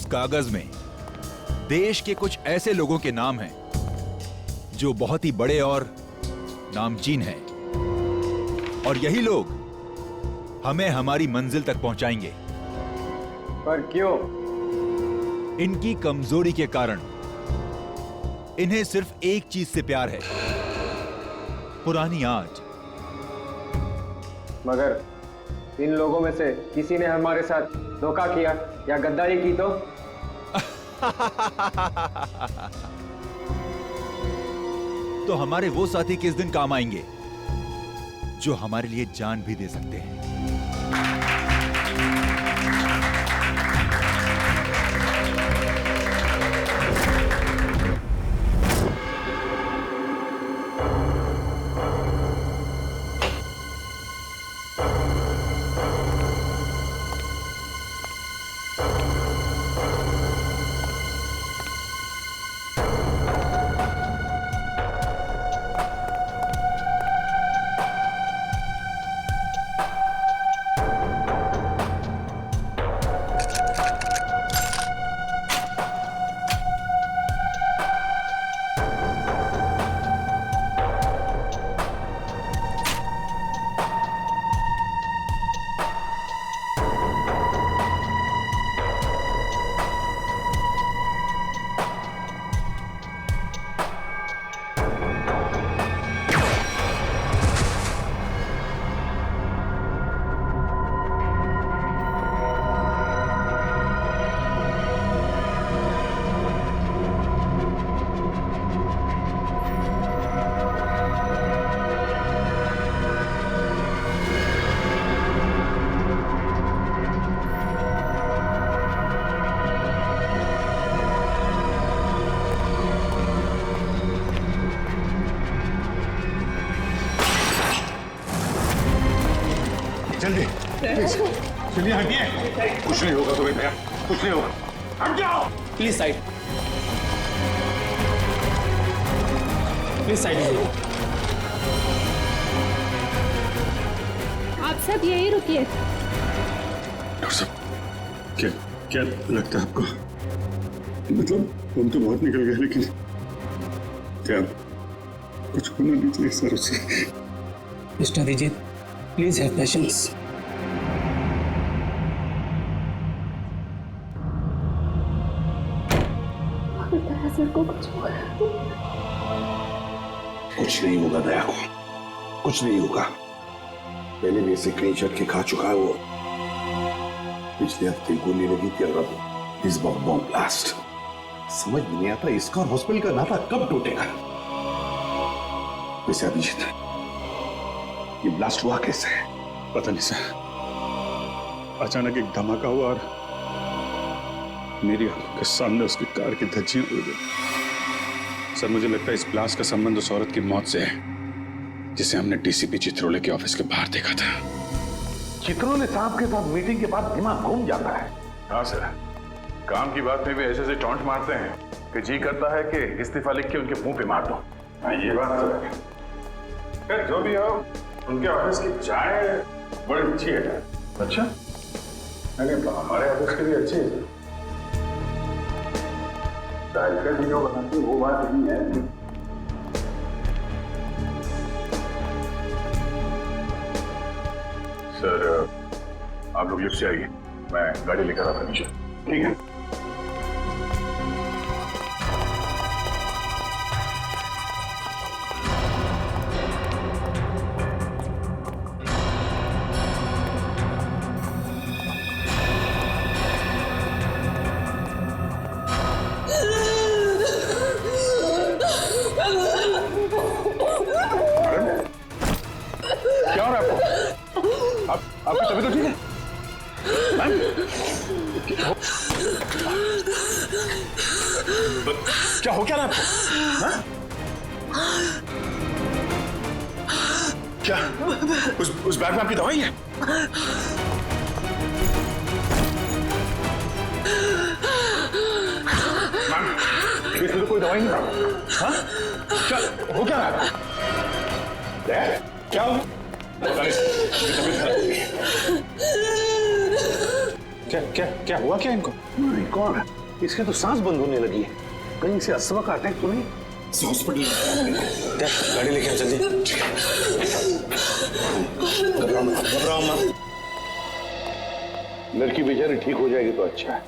कागज में देश के कुछ ऐसे लोगों के नाम हैं जो बहुत ही बड़े और नामचीन हैं, और यही लोग हमें हमारी मंजिल तक पहुंचाएंगे। पर क्यों? इनकी कमजोरी के कारण। इन्हें सिर्फ एक चीज से प्यार है, पुरानी आग। मगर इन लोगों में से किसी ने हमारे साथ धोखा किया या गद्दारी की तो? तो हमारे वो साथी किस दिन काम आएंगे जो हमारे लिए जान भी दे सकते हैं। जल्दी प्लीज, चलिए हटिए। कुछ नहीं होगा तुम्हें भैया, कुछ नहीं होगा। हट जाओ प्लीज, साइड प्लीज, साइड। आप सब यहीं रुकिए। डॉक्टर साहब, क्या क्या लगता है आपको? मतलब हम तो बहुत निकल गए, लेकिन क्या कुछ होना नहीं चाहिए सर उसे? Mister Abhijit, please have patience. Sir को कुछ हुआ? कुछ नहीं होगा दया को, कुछ नहीं होगा। पहले भी ऐसे कई झटके खा चुका है वो। पिछले हफ्ते गोली लगी थी और अब इस बार बॉम्ब ब्लास्ट। समझ में नहीं आता इसका और हॉस्पिटल का नाता कब टूटेगा। वैसे अभिजीत, ये ब्लास्ट हुआ कैसे? पता नहीं सर, अचानक एक धमाका हुआ और मेरी आंखों के सामने उसकी कार की धज्जियां उड़ गई। सर मुझे लगता है इस ब्लास्ट का संबंध उस औरत की मौत से है जिसे हमने डीसीपी चित्रोले के ऑफिस के बाहर देखा था। चित्रोले साहब के साथ मीटिंग के बाद दिमाग घूम जाता है। हाँ सर, काम की बात में भी ऐसे टॉन्ट मारते हैं कि जी करता है कि इस्तीफा लिख के उनके मुंह पे मार दो। हाँ ये बात तो है। खैर जो भी हो, उनके ऑफिस की चाय बड़ी अच्छी है। अच्छा? नहीं तो हमारे ऑफिस के लिए अच्छी है। चाय का जो बनाती वो बात नहीं है। सर आप लोग लिफ्ट से आइए, मैं गाड़ी लेकर आता नीचे। ठीक है। क्या हो रहा है आपको? आपकी तबीयत तो ठीक है? क्या हो क्या रहा है आपको? क्या उस बैग में आपकी दवाई है? मैम, इसमें तो कोई दवाई नहीं है। हाँ? क्या हो क्या रहा है? क्या हो? क्या क्या क्या हुआ क्या इनको? नहीं, कौन है? इसकी तो सांस बंद होने लगी है। कहीं से अस्थमा का अटैक तो नहीं? हॉस्पिटल क्या गाड़ी लेके चल जी। घबराओ मत। लड़की बेचारी ठीक हो जाएगी तो अच्छा है।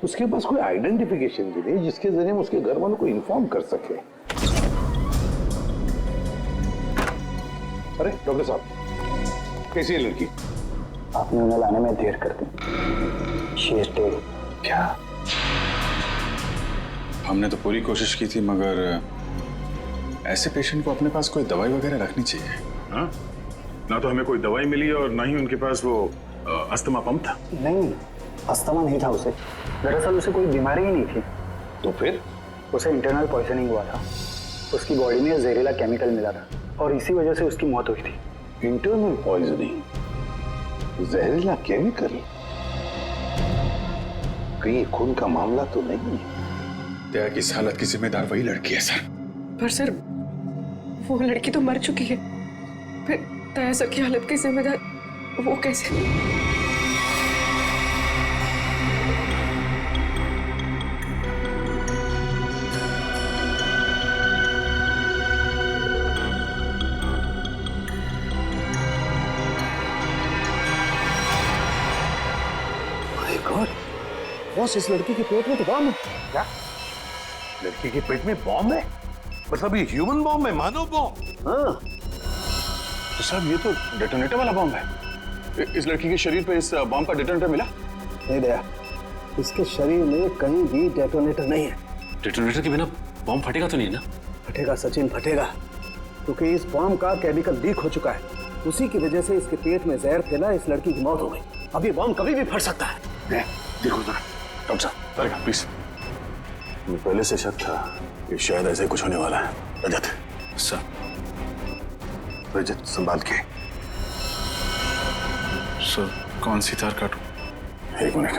उसके पास कोई आइडेंटिफिकेशन भी नहीं जिसके जरिए हम उसके घर वालों को इन्फॉर्म कर सके। अरे डॉक्टर साहब, कैसी है लड़की? आपने उन्हें लाने में देर कर दी। She is dead. क्या? हमने तो पूरी कोशिश की थी, मगर ऐसे पेशेंट को अपने पास कोई दवाई वगैरह रखनी चाहिए। हाँ? ना तो हमें कोई दवाई मिली और ना ही उनके पास वो अस्थमा पंप था। नहीं, अस्थमा नहीं था उसे। दरअसल उसे कोई बीमारी ही नहीं थी। तो फिर? उसे इंटरनल पॉइजनिंग हुआ था। उसकी बॉडी में जहरीला केमिकल मिला था और इसी वजह से उसकी मौत हुई थी। इंटरनल पॉइजनिंग, जहरीला केमिकल? कहीं खून का मामला तो नहीं? दया की इस हालत की जिम्मेदार वही लड़की है सर। पर सर, वो लड़की तो मर चुकी है। फिर दया सर की हालत की जिम्मेदार वो कैसे? माय गॉड, बॉस इस लड़की के पेट में तो बॉम्ब है। क्या? लड़की के पेट में बॉम्ब है? मतलब ये ह्यूमन बॉम्ब है, मानव बॉम्ब? हाँ। तो साहब ये तो डेटोनेटर वाला बॉम्ब है। इस लड़की के शरीर पे इस बॉम्ब का डेटोनेटर मिला? नहीं दया, इसके शरीर में कहीं भी डेटोनेटर नहीं है। डेटोनेटर के बिना बॉम्ब फटेगा तो नहीं ना? फटेगा सचिन, फटेगा, क्योंकि इस बॉम्ब का केमिकल लीक हो चुका है। उसी की वजह से इसके पेट में जहर फैला, इस लड़की की मौत हो गई। अब ये बॉम्ब कभी भी फट सकता है। देखो जरा डॉक्टर साहब, अरे प्लीज। मुझे पहले से शक था कि शायद ऐसे कुछ होने वाला है। रजत सर, रजत संभाल के। सर कौन सी तार काटूं? एक मिनट,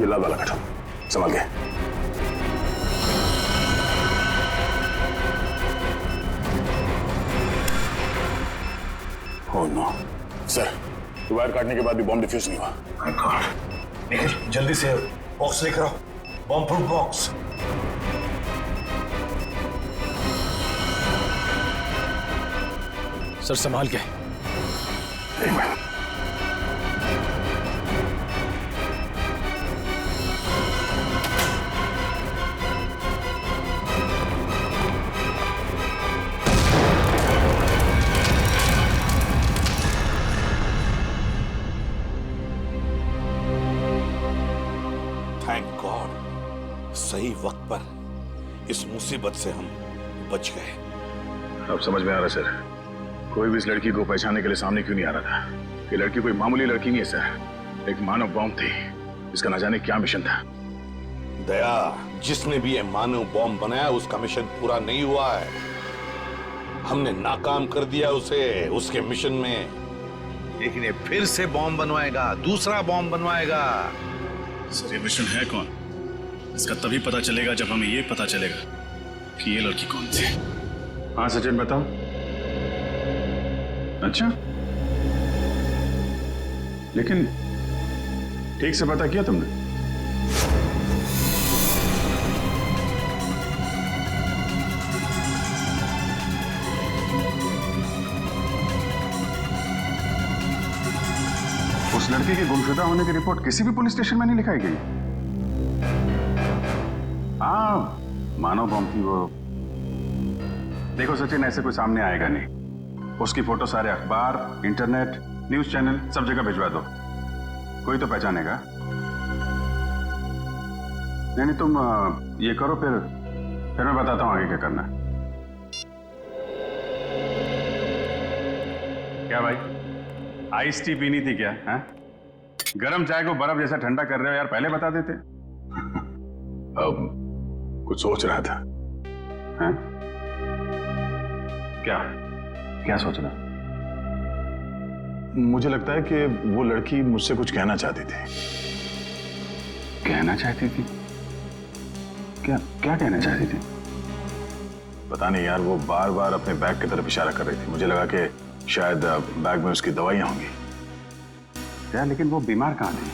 ये लाल वाला काटो, संभाल के। ओह नो सर, वायर काटने के बाद भी बॉम्ब डिफ्यूज नहीं हुआ। माय गॉड, निखिल जल्दी से बॉक्स लेकर आओ, बॉम्ब प्रूफ बॉक्स। सर संभाल के। एक मिनट, थैंक गॉड, सही वक्त पर इस मुसीबत से हम बच गए। अब समझ में आ रहा सर, कोई भी इस लड़की को पहचानने के लिए सामने क्यों नहीं आ रहा था। ये लड़की कोई मामूली लड़की नहीं है सर, एक मानव बॉम्ब थी। इसका न जाने क्या मिशन था। दया, जिसने भी ये मानव बॉम्ब बनाया उसका मिशन पूरा नहीं हुआ है। हमने नाकाम कर दिया उसे उसके मिशन में, लेकिन ये फिर से बॉम्ब बनवाएगा, दूसरा बॉम्ब बनवाएगा। सर ये मिशन है कौन? इसका तभी पता चलेगा जब हमें ये पता चलेगा कि ये लड़की कौन थी। हाँ सचिन बताओ। अच्छा, लेकिन ठीक से पता किया तुमने? उस लड़की के गुमशुदा होने की रिपोर्ट किसी भी पुलिस स्टेशन में नहीं लिखाई गई। हाँ, मानव बॉम्ब थी वो। देखो सचिन, ऐसे कोई सामने आएगा नहीं। उसकी फोटो सारे अखबार, इंटरनेट, न्यूज चैनल सब जगह भिजवा दो, कोई तो पहचानेगा। नहीं तुम ये करो, फिर मैं बताता हूँ आगे क्या करना है। क्या भाई, आइस टी पीनी थी क्या? है गरम चाय को बर्फ जैसा ठंडा कर रहे हो यार, पहले बता देते। अब कुछ सोच रहा था। हैं? क्या सोच रहा? मुझे लगता है कि वो लड़की मुझसे कुछ कहना चाहती थी। कहना चाहती थी? क्या कहना चाहती थी? पता नहीं यार, वो बार बार अपने बैग की तरफ इशारा कर रही थी। मुझे लगा कि शायद बैग में उसकी दवाइयां होंगी। क्या, लेकिन वो बीमार कहाँ थी?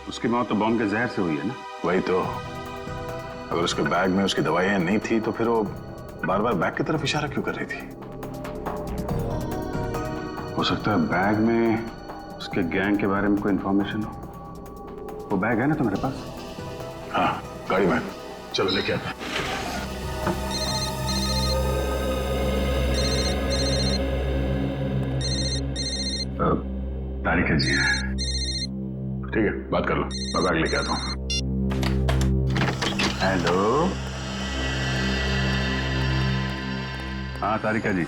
उसकी मौत तो बॉम्ब के जहर से हुई है ना? वही तो, अगर उसके बैग में उसकी दवाइयां नहीं थी तो फिर वो बार बार बैग की तरफ इशारा क्यों कर रही थी? हो सकता है बैग में उसके गैंग के बारे में कोई इंफॉर्मेशन हो। वो बैग है ना तुम्हारे पास? हाँ, गाड़ी में, चलो लेके आते हैं। तारिका जी हैं। ठीक है, बात कर लो, मैं बैग लेके आता हूँ। हेलो। हाँ तारिका जी।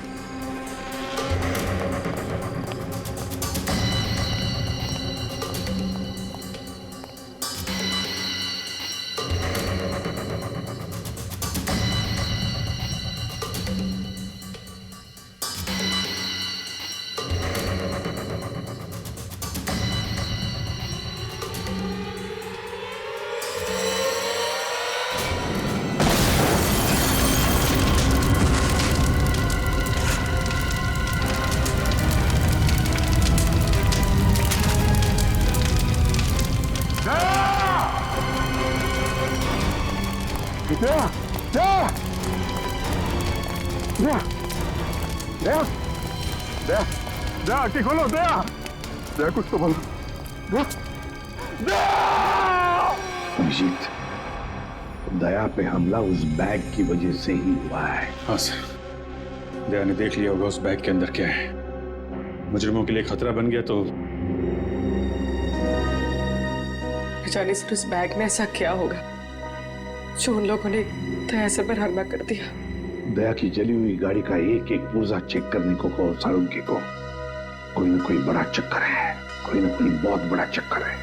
आंटी खोलो, दया दया कुछ तो बोलो। अभिजीत, दया पे हमला उस बैग की वजह से ही हुआ है। हाँ सर, दया ने देख लिया होगा उस बैग के अंदर क्या है। मुजरिमों के लिए खतरा बन गया तो जाने सर उस बैग में ऐसा क्या होगा जो उन लोगों ने दया सर पर हमला कर दिया। दया की जली हुई गाड़ी का एक एक पुर्जा चेक करने को कहो साळुंखे को। कोई ना कोई बड़ा चक्कर है, कोई ना कोई बहुत बड़ा चक्कर है।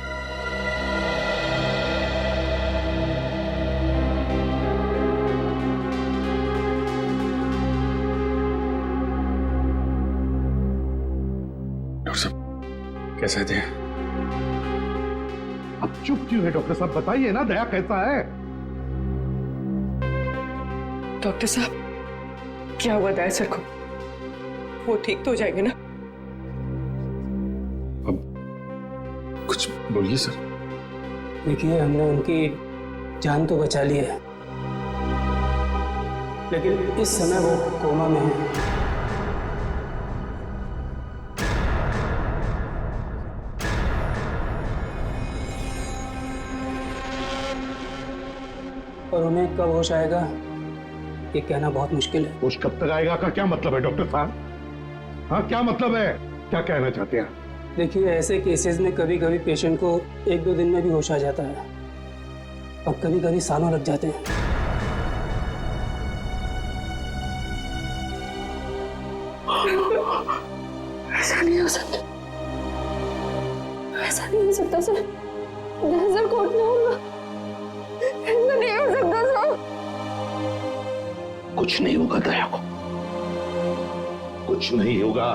डॉक्टर साहब कैसे थे? अब चुप क्यों है डॉक्टर साहब, बताइए ना दया कैसा है? डॉक्टर साहब क्या हुआ दया सर को? वो ठीक तो हो जाएंगे ना? अब कुछ बोलिए सर। देखिए, हमने उनकी जान तो बचा ली है, लेकिन इस समय वो कोमा में है। और उन्हें कब होश आएगा ये कहना बहुत मुश्किल है। होश कब तक आएगा का क्या मतलब है डॉक्टर साहब? हाँ, क्या मतलब है, क्या कहना चाहते हैं? देखिए, ऐसे केसेस में कभी कभी पेशेंट को 1-2 दिन में भी होश आ जाता है और कभी कभी सालों लग जाते हैं। ऐसा नहीं हो सकता, ऐसा नहीं हो सकता सर। सर को उठना होगा, ऐसा नहीं हो सकता सर। कुछ नहीं होगा दया को, कुछ नहीं होगा।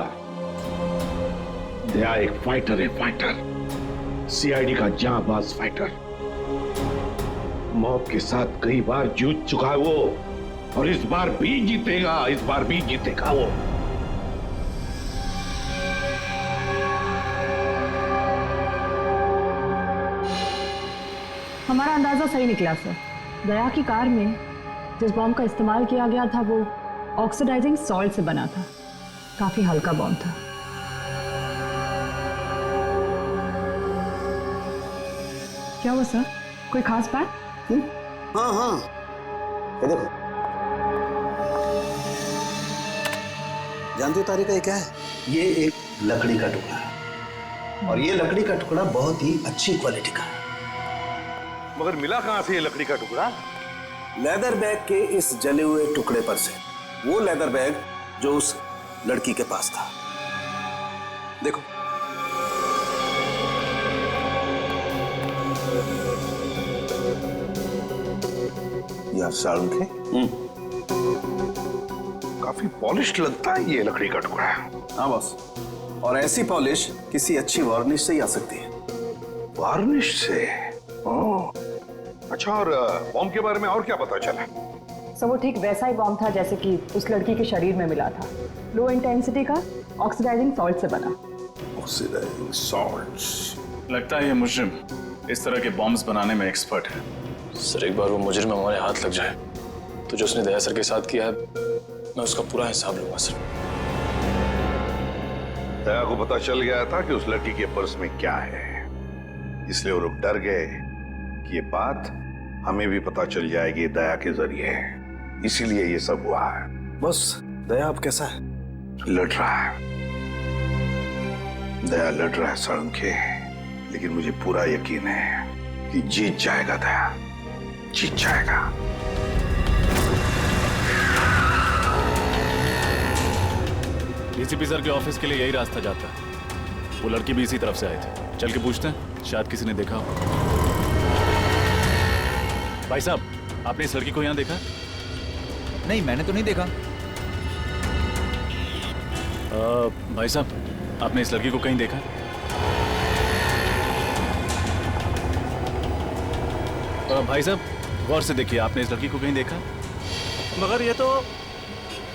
दया एक फाइटर है, फाइटर, सीआईडी का जांबाज फाइटर। मौत के साथ कई बार जूझ चुका है वो, और इस बार भी जीतेगा, इस बार भी जीतेगा वो। हमारा अंदाजा सही निकला सर। दया की कार में जिस बॉम्ब का इस्तेमाल किया गया था वो ऑक्सीडाइजिंग सॉल्ट से बना था, काफी हल्का बॉम्ब था। क्या हुआ सर, कोई खास बात? हाँ हाँ, ये देखो, जानती हो तारिका ये क्या है? ये एक लकड़ी का टुकड़ा है, और ये लकड़ी का टुकड़ा बहुत ही अच्छी क्वालिटी का है। मगर मिला कहां से ये लकड़ी का टुकड़ा? लेदर बैग के इस जले हुए टुकड़े पर से, वो लेदर बैग जो उस लड़की के पास था। देखो, यार साळुंखे, काफी पॉलिश लगता है ये लकड़ी का टुकड़ा। हाँ बॉस, और ऐसी पॉलिश किसी अच्छी वार्निश से ही आ सकती है। वार्निश से? अच्छा, और बॉम्ब के बारे में और क्या पता चला? सर वो ठीक वैसा ही बॉम्ब था जैसे कि उस लड़की के शरीर में मिला था, लो इंटेंसिटी का, ऑक्सीडाइजिंग सॉल्ट से बना। Oxidizing salts. लगता है ये मुजरिम इस तरह के बॉम्ब्स बनाने में एक्सपर्ट है। सर एक बार वो मुजरिम हमारे हाथ लग जाए तो जो उसने दया सर के साथ किया है मैं उसका पूरा हिसाब लूंगा सर। दया को पता चल गया था कि उस लड़की के पर्स में क्या है, इसलिए वो लोग डर गए कि ये बात हमें भी पता चल जाएगी दया के जरिए, इसीलिए ये सब हुआ है। बस दया अब कैसा है? लड़ रहा है, दया लड़ रहा है साळुंखे, लेकिन मुझे पूरा यकीन है कि जीत जाएगा दया, जीत जाएगा। डीसीपी सर के ऑफिस के लिए यही रास्ता जाता है। वो लड़की भी इसी तरफ से आए थे। चल के पूछते हैं, शायद किसी ने देखा हो। भाई साहब, आपने इस लड़की को यहाँ देखा? नहीं, मैंने तो नहीं देखा। भाई साहब, आपने इस लड़की को कहीं देखा? भाई साहब, गौर से देखिए, आपने इस लड़की को कहीं देखा? मगर ये तो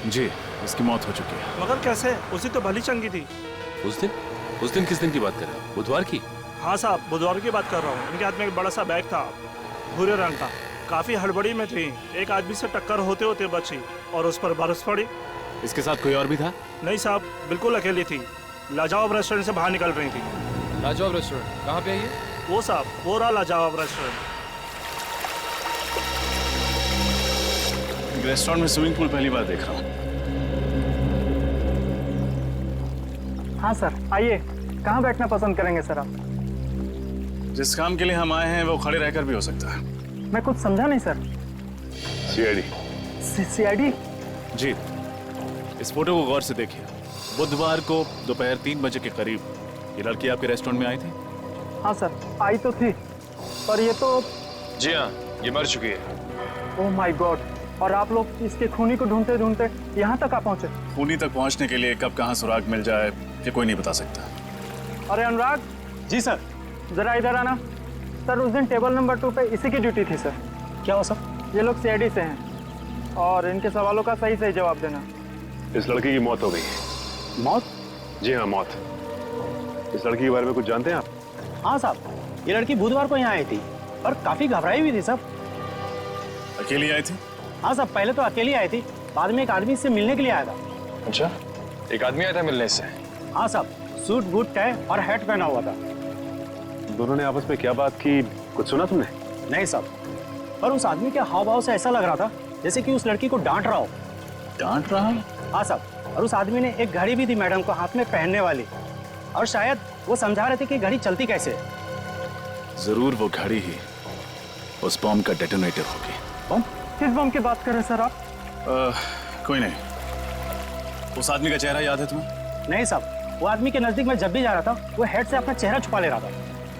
जी, इसकी मौत हो चुकी है। मगर कैसे? उसी तो भली चंगी थी। उस दिन किस दिन की बात कर रहे हो? बुधवार की? हाँ साहब, बुधवार की बात कर रहा हूँ। इनके हाथ में एक बड़ा सा बैग था, भूरे रंग का। काफी हड़बड़ी में थी, एक आदमी से टक्कर होते होते बची और उस पर बरस पड़ी। इसके साथ कोई और भी था? नहीं साहब, बिल्कुल अकेली थी। लाजवाब रेस्टोरेंट से बाहर निकल रही थी। लाजवाब रेस्टोरेंट कहाँ पे है ये? वो साहब, वो रहा लाजवाब रेस्टोरेंट। रेस्टोरेंट में स्विमिंग पूल पहली बार देख रहा हूँ। हाँ सर, आइए। कहाँ बैठना पसंद करेंगे सर आप? जिस काम के लिए हम आए हैं वो खड़े रहकर भी हो सकता है। मैं कुछ समझा नहीं सर। सीआईडी। सीआईडी? जी, इस फोटो को गौर से देखिए। बुधवार को दोपहर 3 बजे के करीब ये लड़की आपके रेस्टोरेंट में आई थी? हाँ सर, आई तो थी, पर ये तो... जी हाँ, ये मर चुकी है। Oh my God! और आप लोग इसके खूनी को ढूंढते ढूंढते यहाँ तक आ पहुँचे? खूनी तक पहुँचने के लिए कब कहाँ सुराग मिल जाए ये कोई नहीं बता सकता। अरे अनुराग। जी सर। जरा इधर आना। सर, उस दिन टेबल नंबर 2 पे इसी की ड्यूटी थी सर। क्या हो सर? ये लोग सीआईडी से हैं और इनके सवालों का सही सही जवाब देना। इस लड़की की मौत हो गई। मौत? जी हाँ, मौत। इस लड़की के बारे में कुछ जानते हैं आप? हाँ साहब, ये लड़की बुधवार को यहाँ आई थी और काफी घबराई हुई थी साहब। अकेली आई थी? हाँ साहब, पहले तो अकेली आई थी, बाद में एक आदमी इससे मिलने के लिए आया था। अच्छा, एक आदमी आया था मिलने से? हाँ साहब, सूट बूट टाई और हैट पहना हुआ था। दोनों ने आपस में क्या बात की, कुछ सुना तुमने? नहीं साहब, पर उस आदमी के हाव भाव से ऐसा लग रहा था जैसे कि उस लड़की को डांट रहा हो। डांट रहा है? हाँ साहब, और उस आदमी ने एक घड़ी भी दी मैडम को हाथ में पहनने वाली, और शायद वो समझा रहे थे कि घड़ी चलती कैसे है। जरूर वो घड़ी ही उस बॉम्ब का डेटोनेटर होगी। बॉम्ब? किस बम की बात कर रहे हैं सर आप? कोई नहीं। उस आदमी का चेहरा याद है तुम्हें? नहीं साहब, वो आदमी के नजदीक मैं जब भी जा रहा था वो हेड से अपना चेहरा छुपा ले रहा था।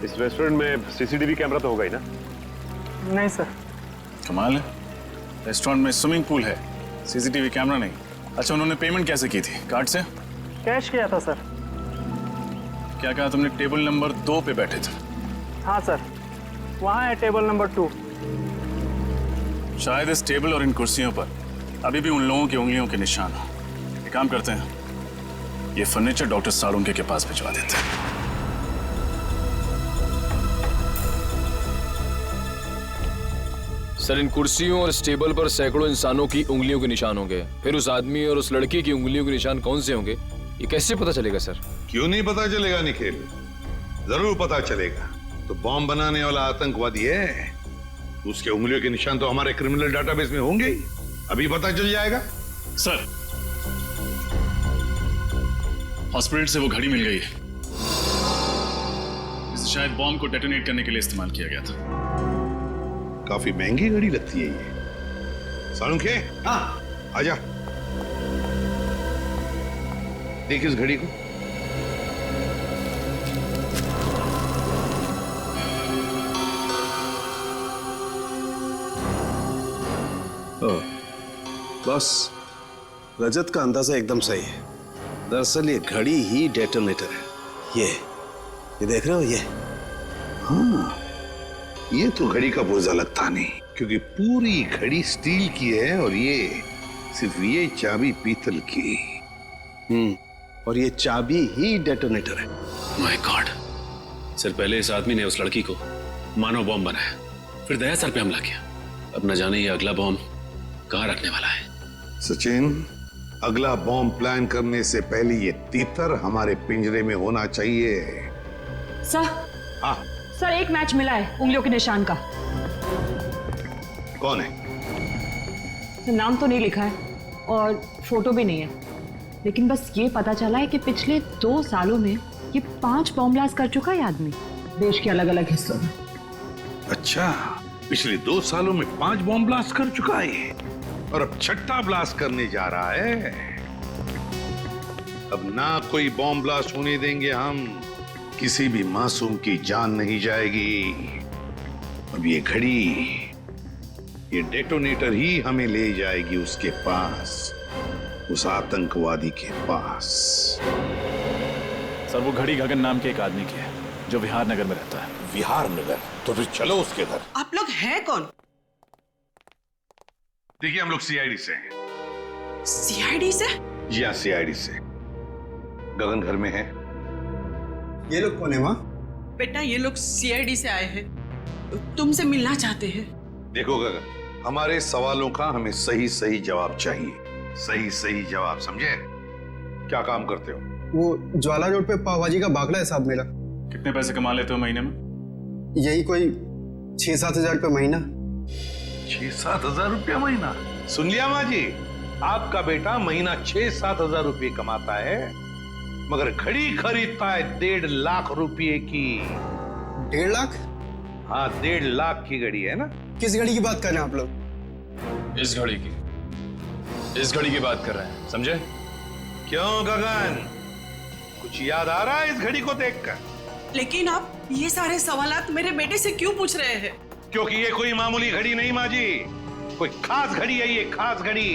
इस रेस्टोरेंट में सीसीटीवी कैमरा तो होगा ही ना? नहीं सर। कमाल है, रेस्टोरेंट में स्विमिंग पूल है, सीसीटीवी कैमरा नहीं। अच्छा, उन्होंने पेमेंट कैसे की थी? कार्ड से? कैश किया था सर। क्या कहा तुमने? टेबल नंबर 2 पे बैठे थे? हाँ सर, वहाँ है टेबल नंबर 2। शायद इस टेबल और इन कुर्सियों पर अभी भी उन लोगों की उंगलियों के निशान हो। एक काम करते हैं, ये फर्नीचर डॉक्टर साळुंखे के पास भिजवा देते हैं। सर, इन कुर्सियों और इस टेबल पर सैकड़ों इंसानों की उंगलियों के निशान होंगे, फिर उस आदमी और उस लड़की की उंगलियों के निशान कौन से होंगे, ये कैसे पता चलेगा सर? क्यों नहीं पता चलेगा निखिल, जरूर पता चलेगा। तो बॉम्ब बनाने वाला आतंकवादी है, उसके उंगलियों के निशान तो हमारे क्रिमिनल डाटाबेस में होंगे ही, अभी पता चल जाएगा। सर, हॉस्पिटल से वो घड़ी मिल गई है, इसे शायद बॉम्ब को डेटोनेट करने के लिए इस्तेमाल किया गया था। काफी महंगी घड़ी लगती है ये। साळुंखे, हाँ आजा, देख इस घड़ी को। बस रजत का अंदाजा एकदम सही है। दरअसल ये घड़ी ही डेटोनेटर है। ये देख रहे हो ये? हाँ, ये तो घड़ी का पुर्जा लगता नहीं, क्योंकि पूरी घड़ी स्टील की है और ये सिर्फ ये चाबी पीतल की। और ये चाबी ही डेटोनेटर है। माय गॉड, सर पहले इस आदमी ने उस लड़की को मानव बॉम्ब बनाया, फिर दया सर पे हमला किया। अब न जाने ये अगला बॉम्ब कहाँ रखने वाला है। सचिन, अगला बॉम्ब प्लान करने से पहले ये तीतर हमारे पिंजरे में होना चाहिए। सर, हाँ सर एक मैच मिला है उंगलियों के निशान का। कौन है? सर नाम तो नहीं लिखा है और फोटो भी नहीं है, लेकिन बस ये पता चला है कि पिछले 2 सालों में ये 5 बॉम्ब ब्लास्ट कर चुका है आदमी, देश के अलग अलग हिस्सों में। अच्छा, पिछले 2 सालों में 5 बॉम्ब ब्लास्ट कर चुका है और अब 6ठा ब्लास्ट करने जा रहा है। अब ना कोई बॉम्ब ब्लास्ट होने देंगे हम, किसी भी मासूम की जान नहीं जाएगी। अब ये घड़ी, ये डेटोनेटर ही हमें ले जाएगी उसके पास, उस आतंकवादी के पास। सर वो घड़ी गगन नाम के एक आदमी की है जो विहार नगर में रहता है। विहार नगर? तो फिर चलो उसके घर। आप लोग हैं कौन? देखिए हम लोग सीआईडी से हैं। सीआईडी से? जी हाँ, सीआईडी से। गगन घर में है। ये लोग कौन है माँ? बेटा ये लोग सीआईडी से आए हैं, तुमसे मिलना चाहते हैं। देखो गगन, हमारे सवालों का हमें सही सही जवाब चाहिए, सही सही जवाब, समझे? क्या काम करते हो? वो ज्वाला रोड पे पाव भाजी का बागला है साहब मेरा। कितने पैसे कमा लेते हो महीने में? यही कोई 6-7 हजार रुपये महीना। 6-7 हजार रुपया महीना? सुन लिया माँ जी, आपका बेटा महीना 6-7 हजार रुपये कमाता है, मगर घड़ी खरीदता है 1.5 लाख रुपए की। 1.5 लाख? हाँ, 1.5 लाख की घड़ी है ना। किस घड़ी की बात कर रहे हैं आप लोग? इस घड़ी की, इस घड़ी की बात कर रहे हैं, समझे? क्यों गगन, कुछ याद आ रहा है इस घड़ी को देखकर? लेकिन आप ये सारे सवालात मेरे बेटे से क्यों पूछ रहे हैं? क्योंकि ये कोई मामूली घड़ी नहीं माँ जी, कोई खास घड़ी है ये, खास घड़ी।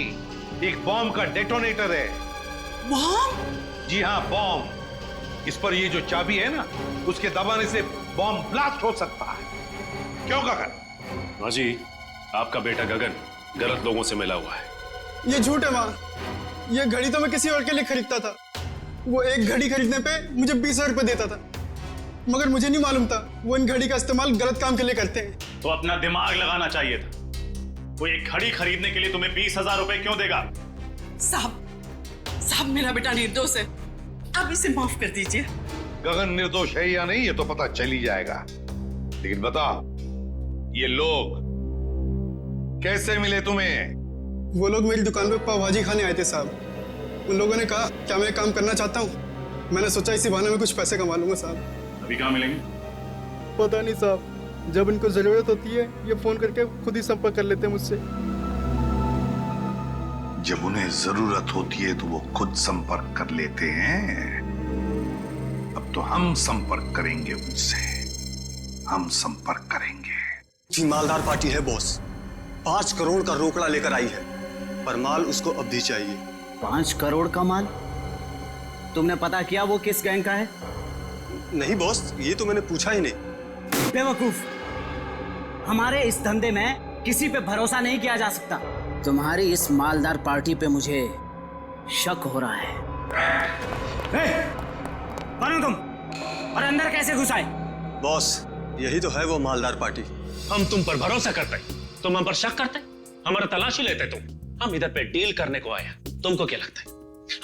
एक बॉम्ब का डेटोनेटर है। बॉम्ब? जी हाँ, बॉम्ब। इस पर ये जो चाबी है ना, उसके दबाने से बॉम्ब ब्लास्ट हो सकता है। क्यों गगन? माँ जी, आपका बेटा गगन गलत लोगों से मिला हुआ है। ये झूठ है माँ, ये घड़ी तो मैं किसी और के लिए खरीदता था। वो एक घड़ी खरीदने पे मुझे 20,000 रुपये देता था, मगर मुझे नहीं मालूम था वो इन घड़ी का इस्तेमाल गलत काम के लिए करते हैं। तो अपना दिमाग लगाना चाहिए था। वो एक घड़ी खरीदने के लिए तुम्हें 20,000 रुपए क्यों देगा? साहब मेरा बेटा निर्दोष है, आप इसे माफ कर दीजिए। गगन निर्दोष है या नहीं ये तो पता चल ही जाएगा, लेकिन बताओ ये लोग कैसे मिले तुम्हें? वो लोग मेरी दुकान पे पाव भाजी खाने आए थे साहब। उन लोगों ने कहा क्या मैं काम करना चाहता हूँ, मैंने सोचा इसी बहाने में कुछ पैसे कमा लूंगा साहब। अभी कहाँ मिलेंगे? पता नहीं साहब, जब इनको जरूरत होती है ये फोन करके खुद ही संपर्क कर लेते हैं मुझसे। जब उन्हें जरूरत होती है तो वो खुद संपर्क कर लेते हैं। अब तो हम संपर्क करेंगे उनसे, हम संपर्क करेंगे। जी मालदार पार्टी है बॉस, 5 करोड़ का रोकड़ा लेकर आई है, पर माल उसको अब भी चाहिए। 5 करोड़ का माल? तुमने पता किया वो किस गैंग का है? नहीं बॉस, ये तो मैंने पूछा ही नहीं। बेवकूफ, हमारे इस धंधे में किसी पे भरोसा नहीं किया जा सकता। तुम्हारी इस मालदार पार्टी पे मुझे शक हो रहा है। कौन हो तुम और अंदर कैसे घुस आए? बॉस, यही तो है वो मालदार पार्टी। हम तुम पर भरोसा करते, तुम हम पर शक करते, हमारा तलाशी लेते तुम। हम इधर पे डील करने को आया, तुमको क्या लगता है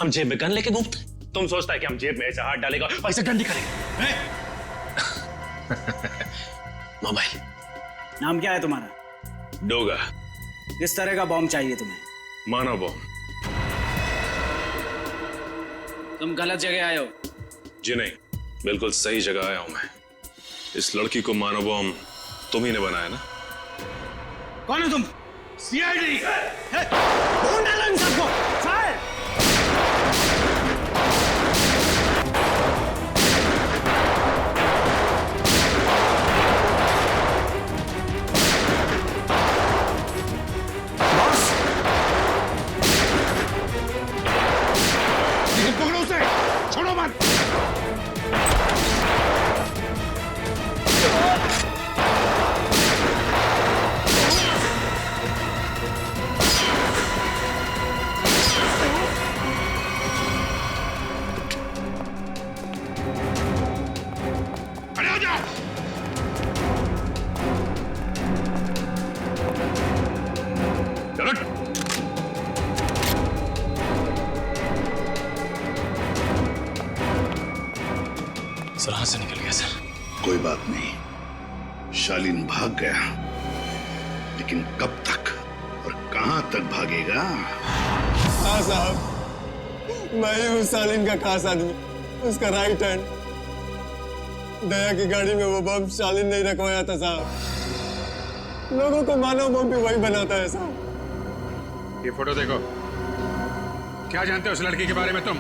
हम जेब में गन लेके घूमते? तुम सोचता है कि हम जेब में ऐसे हाथ डालेगा और ऐसे गन निकालेगा? मोबाइल। नाम क्या है तुम्हारा? डोगा। किस तरह का बॉम्ब चाहिए तुम्हें? मानव बॉम्ब। तुम गलत जगह आए हो। जी नहीं, बिल्कुल सही जगह आया हूं मैं। इस लड़की को मानव बॉम्ब तुम ही ने बनाया ना? कौन हो तुम? सीआईडी। कौन डाला इन सबको? फायर! पकड़ो उसे, छोड़ो मत। चल हट। सर हाथ से निकल गया सर। कोई बात नहीं, शालीन भाग गया, लेकिन कब तक और कहां तक भागेगा? हाँ साहब, मैं ही हूँ शालीन का खास आदमी, उसका राइट हैंड। दया की गाड़ी में वो बम शालीन नहीं रखवाया था साहब। लोगों को मानव बम भी वही बनाता है साहब। ये फोटो देखो। क्या जानते हो उस लड़की के बारे में तुम?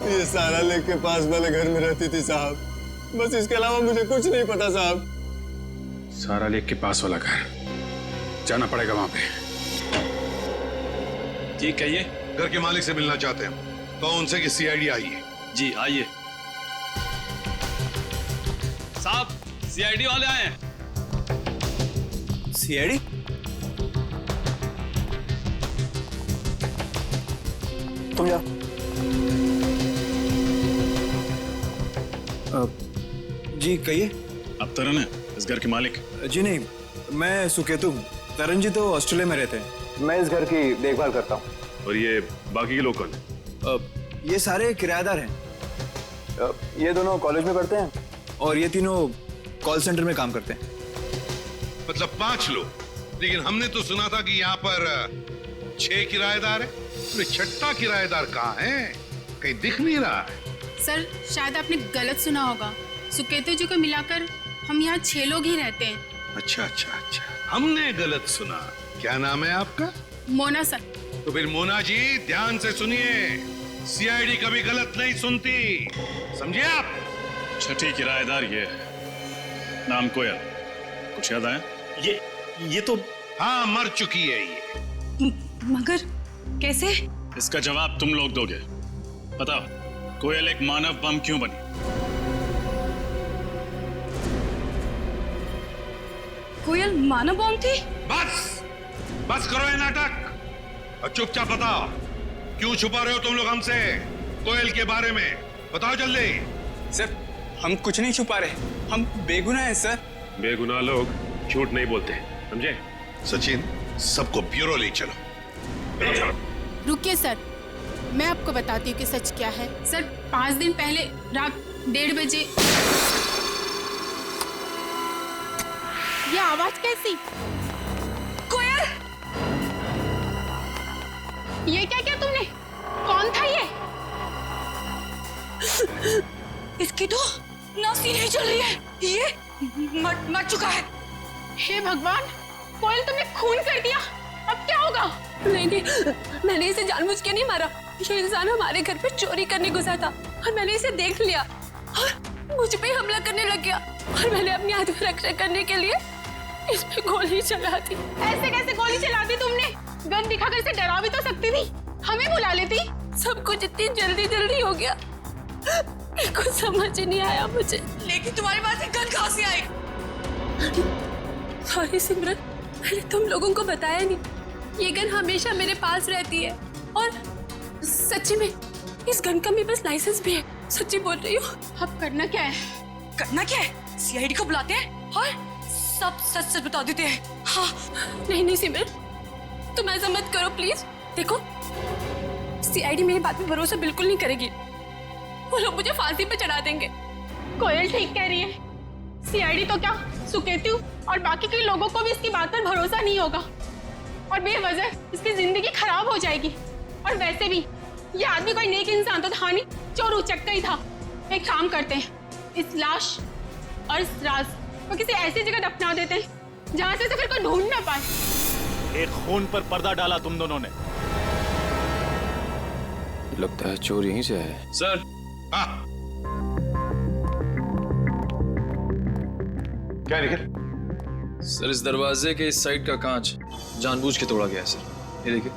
ये सारा लेक के पास वाले घर में रहती थी साहब, बस इसके अलावा मुझे कुछ नहीं पता साहब। सारा लेक के पास वाला घर, जाना पड़ेगा वहां पे। ठीक है, ये घर के मालिक से मिलना चाहते हैं तो उनसे कि सीआईडी आई है। जी आइए साहब, सीआईडी वाले आए हैं। सीआईडी? तुम जाओ। जी कहिए। अब तरन है इस घर के मालिक? जी नहीं, मैं सुकेतु हूँ। तरन जी तो ऑस्ट्रेलिया में रहते हैं। मैं इस घर की देखभाल करता हूँ। और ये बाकी के लोग कौन है? ये सारे किराएदार हैं। ये दोनों कॉलेज में पढ़ते हैं और ये तीनों कॉल सेंटर में काम करते हैं। मतलब 5 लोग, लेकिन हमने तो सुना था कि यहाँ पर 6 किराएदार है। छठा किराएदार कहाँ है? कहीं दिख नहीं रहा है। सर शायद आपने गलत सुना होगा। सुकेतु जी को मिलाकर हम यहाँ 6 लोग ही रहते हैं। अच्छा अच्छा अच्छा, हमने गलत सुना। क्या नाम है आपका? मोना सर। तो फिर मोना जी ध्यान से सुनिए, सीआईडी कभी गलत नहीं सुनती, समझे आप? छठी किराएदार ये नाम कोयल, कुछ याद आया? ये तो हाँ, मर चुकी है ये। मगर कैसे? इसका जवाब तुम लोग दोगे। बताओ, कोयल एक मानव बम क्यों बनी? कोयल मानव बम थी? बस करो ये नाटक और चुपचाप बताओ, क्यों छुपा रहे हो तुम लोग हमसे कोयल के बारे में? बताओ जल्दी। सर हम कुछ नहीं छुपा रहे, हम बेगुनाह हैं सर। बेगुनाह लोग झूठ नहीं बोलते, समझे? सचिन, सबको ब्यूरो ले चलो। रुकिए सर, मैं आपको बताती हूँ कि सच क्या है। सर 5 दिन पहले रात 1:30 बजे ये आवाज कैसी? कोयल! ये क्या किया तुमने? कौन था ये? इसकी तो नासी नहीं चल रही है, ये मर चुका है। हे भगवान, कोयल तुमने खून कर दिया, अब क्या होगा? नहीं, मैंने इसे जानबूझ के नहीं मारा। ये इंसान हमारे घर पे चोरी करने घुसा था और मैंने इसे देख लिया और मुझ पे हमला करने लग गया और मैंने अपनी आत्मरक्षा करने के लिए इस पे गोली चला दी। ऐसे कैसे गोली चला दी तुमने? गन दिखाकर इसे डरा भी तो सकती थी, हमें बुला लेती। सब कुछ इतनी जल्दी हो गया, कुछ समझ ही नहीं आया मुझे। लेकिन तुम्हारे पास एक गन कहाँ से आई? सॉरी सिमरन, मैंने तुम लोगों को बताया नहीं। ये गन हमेशा मेरे पास रहती है और सच्ची में इस गन का मेरे पास लाइसेंस भी है। सच्ची बोल रही हूँ। अब करना क्या है? करना क्या है? सीआईडी को बुलाते हैं और सब सच बता देते हैं। हाँ। नहीं सिमरन, तुम ऐसा मत करो प्लीज। देखो, सीआईडी मेरी बात में भरोसा बिल्कुल नहीं करेगी। वो लोग मुझे फांसी पे चढ़ा देंगे। कोयल ठीक कह रही है। सीआईडी तो क्या, सुकेतु और बाकी के लोगों को भी इसकी बात पर भरोसा नहीं होगा और बेवजह इसकी जिंदगी खराब हो जाएगी। और वैसे भी ये आदमी कोई नेक इंसान तो था नहीं, चोर उचक्का ही था। एक काम करते हैं, इस लाश और इस राज को किसी ऐसी जगह दफना देते हैं जहां से फिर कोई ढूंढ ना पाए। एक खून पर पर्दा डाला तुम दोनों ने। लगता है चोर यहीं से है। सर। क्या निकल? सर इस दरवाजे के इस साइड का कांच जानबूझ के तोड़ा गया है सर, ये देखिए।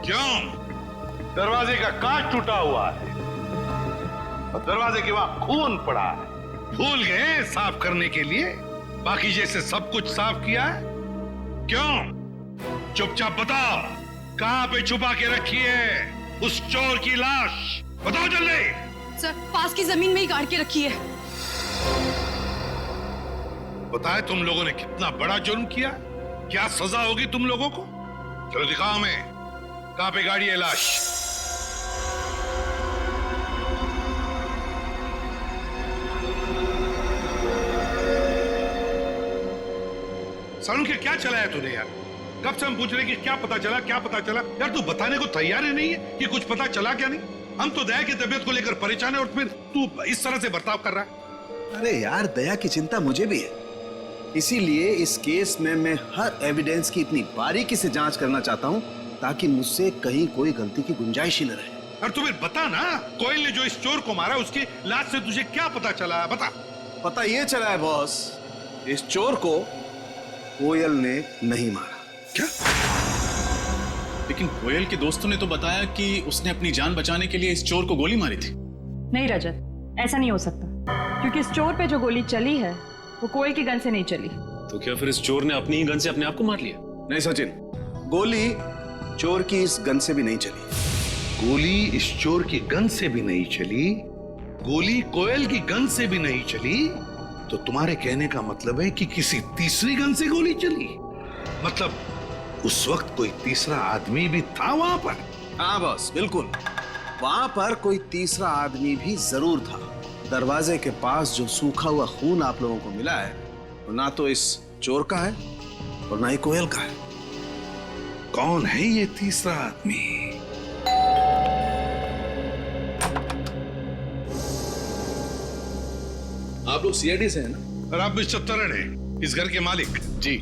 क्यों? दरवाजे का कांच टूटा हुआ है और दरवाजे के वहां खून पड़ा है। भूल गए साफ करने के लिए? बाकी जैसे सब कुछ साफ किया है? क्यों? चुपचाप बताओ, कहां पे छुपा के रखी है उस चोर की लाश? बताओ जल्दी। सर, पास की जमीन में ही गाड़ के रखी है। बताए तुम लोगों ने कितना बड़ा जुर्म किया, क्या सजा होगी तुम लोगों को? चलो दिखाओ हमें, कहां पे गाड़ी है लाश? सालू के क्या चलाया तूने यार? कब से हम पूछ रहे कि क्या पता चला, क्या पता चला? यार तू बताने को तैयार ही नहीं है कि कुछ पता चला क्या नहीं। हम तो दया की तबीयत को लेकर परेशान है और फिर तू इस तरह से बर्ताव कर रहा है। अरे यार, दया की चिंता मुझे भी है, इसीलिए इस केस में मैं हर एविडेंस की इतनी बारीकी से जांच करना चाहता हूं ताकि मुझसे कहीं कोई गलती की गुंजाइश ही न रहे। और तुम्हें बता ना, कोयल ने जो इस चोर को मारा उसकी लाश से तुझे क्या पता चला? बता। पता ये चला है बॉस, इस चोर को कोयल ने नहीं मारा। क्या? लेकिन कोयल के दोस्तों ने तो बताया कि उसने अपनी जान बचाने के लिए इस चोर को गोली मारी थी। नहीं रजत, ऐसा नहीं हो सकता, क्योंकि इस चोर पे जो गोली चली है वो कोयल की गन से नहीं चली। तो क्या फिर इस चोर ने अपनी ही गन से अपने आप को मार लिया? नहीं सचिन, गोली चोर की इस गन से भी नहीं चली। गोली इस चोर की गन से भी नहीं चली, गोली कोयल की गन से भी नहीं चली, तो तुम्हारे कहने का मतलब है कि किसी तीसरी गन से गोली चली? मतलब उस वक्त कोई तीसरा आदमी भी था वहां पर? हाँ बॉस, बिल्कुल, वहां पर कोई तीसरा आदमी भी जरूर था। दरवाजे के पास जो सूखा हुआ खून आप लोगों को मिला है वो ना तो इस चोर का है और ना ही कोयल का है। कौन है ये तीसरा आदमी? आप लोग सीआईडी से हैं ना? और आप मिस्टर तरन हैं, इस घर के मालिक? जी,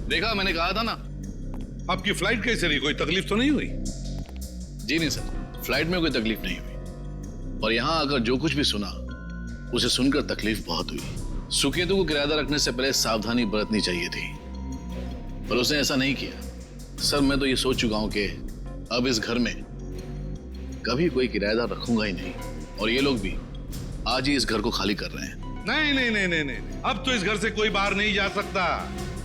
देखा, मैंने कहा था ना। आपकी फ्लाइट कैसे रही? कोई तकलीफ तो नहीं हुई? जी नहीं सर, फ्लाइट में कोई तकलीफ नहीं हुई, और यहाँ आकर जो कुछ भी सुना उसे सुनकर तकलीफ बहुत हुई। सुकेतु को किराएदार रखने से पहले सावधानी बरतनी चाहिए थी, पर उसने ऐसा नहीं किया। सर, मैं तो ये सोच चुका हूं कि अब इस घर में कभी कोई किराएदार रखूंगा ही नहीं, और ये लोग भी आज ही इस घर को खाली कर रहे हैं। नहीं नहीं नहीं नहीं नहीं, अब तो इस घर से कोई बाहर नहीं जा सकता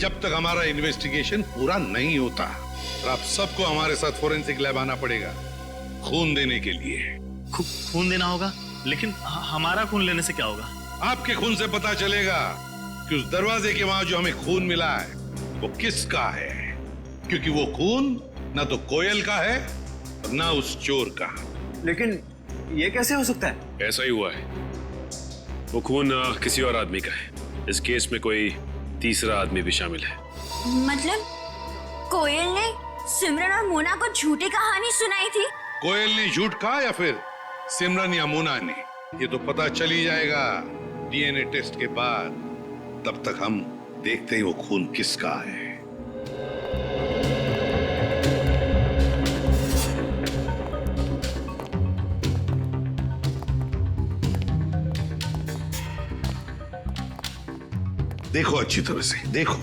जब तक हमारा इन्वेस्टिगेशन पूरा नहीं होता। और आप सबको हमारे साथ फोरेंसिक लैब आना पड़ेगा खून देने के लिए। खून देना होगा? लेकिन हमारा खून लेने से क्या होगा? आपके खून से पता चलेगा कि उस दरवाजे के वहां जो हमें खून मिला है वो किसका है, क्योंकि वो खून ना तो कोयल का है और ना उस चोर का। लेकिन ये कैसे हो सकता है? ऐसा ही हुआ है, वो खून किसी और आदमी का है। इस केस में कोई तीसरा आदमी भी शामिल है। मतलब कोयल ने सिमरन और मोना को झूठी कहानी सुनाई थी? कोयल ने झूठ कहा या फिर सिमरन या मोना ने, ये तो पता चल ही जाएगा डीएनए टेस्ट के बाद। तब तक हम देखते हैं वो खून किसका है। देखो अच्छी तरह से देखो,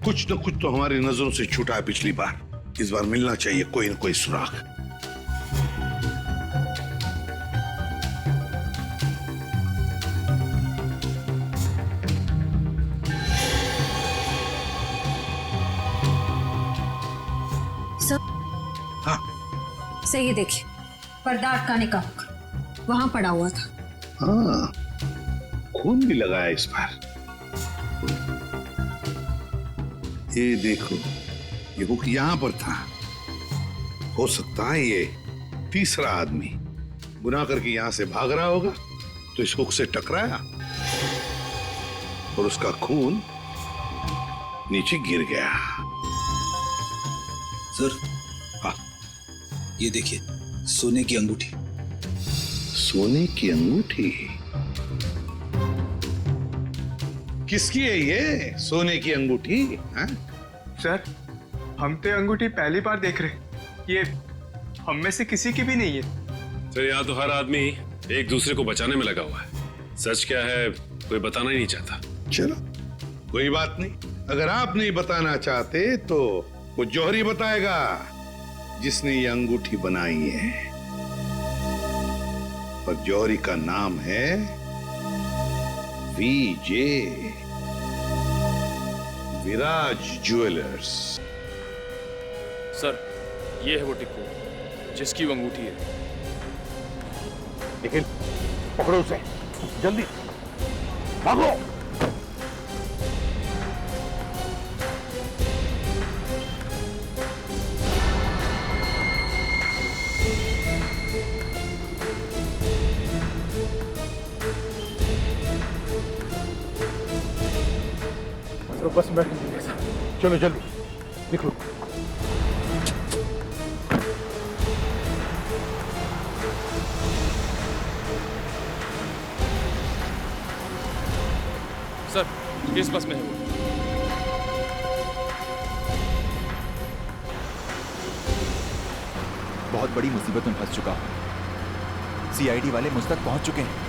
कुछ न कुछ तो हमारी नजरों से छूटा है पिछली बार। इस बार मिलना चाहिए कोई न कोई सुराग। हाँ। सही है, देखिए पर्दा अटकाने का वहां पड़ा हुआ था। हाँ, खून भी लगाया इस बार। ये देखो, ये हुक यहां पर था। हो सकता है ये तीसरा आदमी गुनाह करके यहां से भाग रहा होगा, तो इस हुक से टकराया और उसका खून नीचे गिर गया। सर, हाँ, ये देखिए, सोने की अंगूठी। सोने की अंगूठी? किसकी है ये सोने की अंगूठी? हाँ? सर, हम तो अंगूठी पहली बार देख रहे हैं, ये हम में से किसी की भी नहीं है। सर, यहाँ तो हर आदमी एक दूसरे को बचाने में लगा हुआ है। सच क्या है कोई बताना ही नहीं चाहता। चलो कोई बात नहीं, अगर आप नहीं बताना चाहते तो वो जौहरी बताएगा जिसने ये अंगूठी बनाई है। और जौहरी का नाम है वीजे, विराज ज्वेलर्स। सर, ये है वो टिक्कू जिसकी वो अंगूठी है। निखिल, पकड़ो उसे, जल्दी भागो। तो बस बैठ लीजिए सर। चलो जल्दी निकलो। सर इस बस में है वो। बहुत बड़ी मुसीबत में फंस चुका हूं। सीआईडी वाले मुझ तक पहुंच चुके हैं।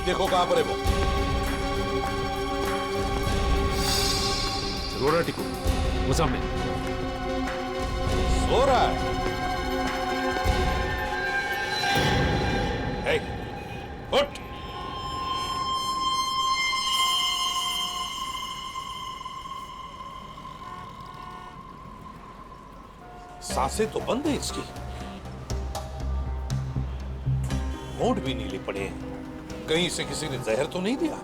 देखो कहां पर है वो। रो रहा है टिक्कू, वो सामने सो रहा है। हे, उठ। सांसें तो बंद है इसकी, होंठ भी नीले पड़े हैं। कहीं इसे किसी ने जहर तो नहीं दिया?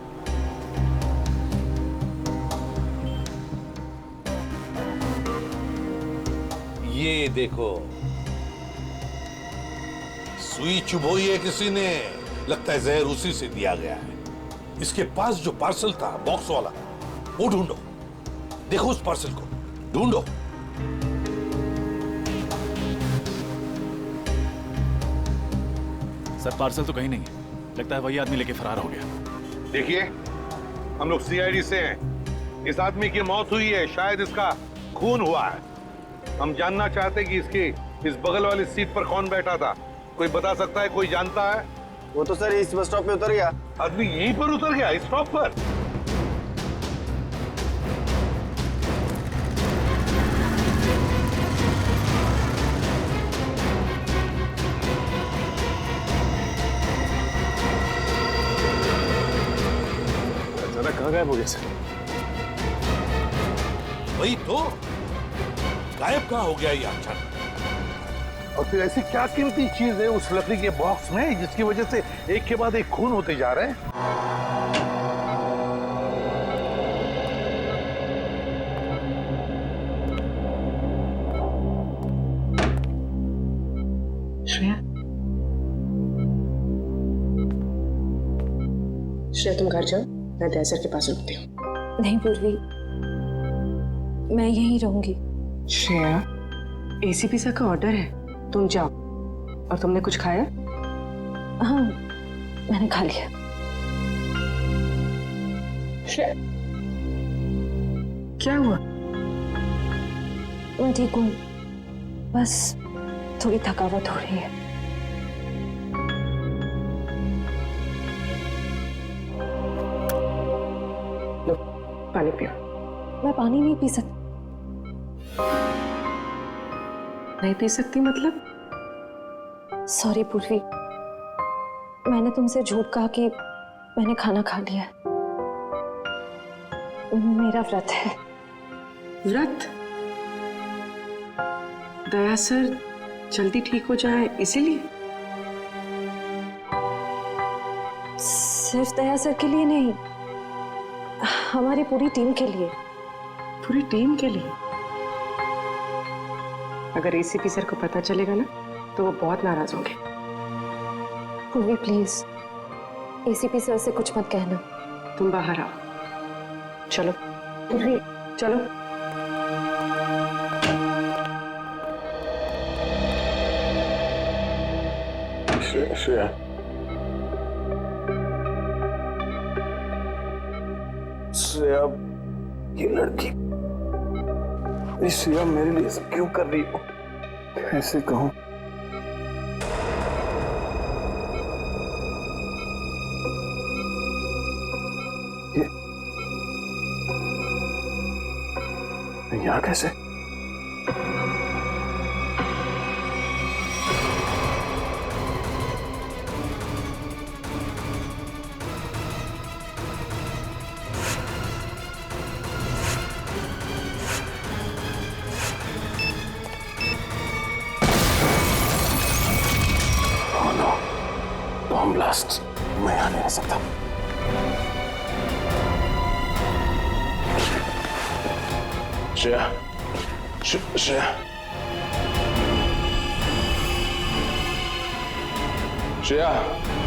ये देखो, सुई चुभोई है किसी ने, लगता है जहर उसी से दिया गया है। इसके पास जो पार्सल था बॉक्स वाला, वो ढूंढो। देखो उस पार्सल को ढूंढो। सर पार्सल तो कहीं नहीं है, लगता है वही आदमी लेके फरार हो गया। देखिए, हम लोग सीआईडी से हैं। इस आदमी की मौत हुई है, शायद इसका खून हुआ है। हम जानना चाहते हैं कि इसके इस बगल वाली सीट पर कौन बैठा था। कोई बता सकता है? कोई जानता है? वो तो सर इस बस स्टॉप पे उतर गया। आदमी यहीं पर उतर गया, इस स्टॉप पर? कहाँ गायब हो गया सर? वही तो, गायब कहाँ हो गया ये अचानक? और फिर ऐसी क्या कीमती चीज है उस लकड़ी के बॉक्स में जिसकी वजह से एक के बाद एक खून होते जा रहे हैं? श्रेया, श्रेया तुम घर जाओ, मैं दया सर के पास रुकती हूँ। नहीं पूर्वी, मैं यहीं रहूंगी। श्रेया, एसीपी सर का ऑर्डर है, तुम जाओ। और तुमने कुछ खाया? हाँ, मैंने खा लिया। श्रेया, क्या हुआ? मैं ठीक हूँ, बस थोड़ी थकावट हो रही है। लो, पानी पियो। मैं पानी नहीं पी सकती। नहीं पी सकती मतलब? सॉरी पूर्वी, मैंने तुमसे झूठ कहा कि मैंने खाना खा लिया। मेरा व्रत है। व्रत? दया सर जल्दी ठीक हो जाए इसीलिए? सिर्फ दया सर के लिए नहीं, हमारी पूरी टीम के लिए। पूरी टीम के लिए? अगर एसीपी सर को पता चलेगा ना तो वो बहुत नाराज होंगे। पूर्वी प्लीज, एसीपी सर से कुछ मत कहना। तुम बाहर आओ। चलो पूर्वी, चलो। श्रेया, श्रेया, ये लड़की, श्रेया मेरे लिए सब क्यों कर रही हो? कैसे कहूं? यहाँ कैसे? Oh no, bomb blast. मैं यहाँ नहीं रह सकता। श्रेया, श्रेया, श्रेया।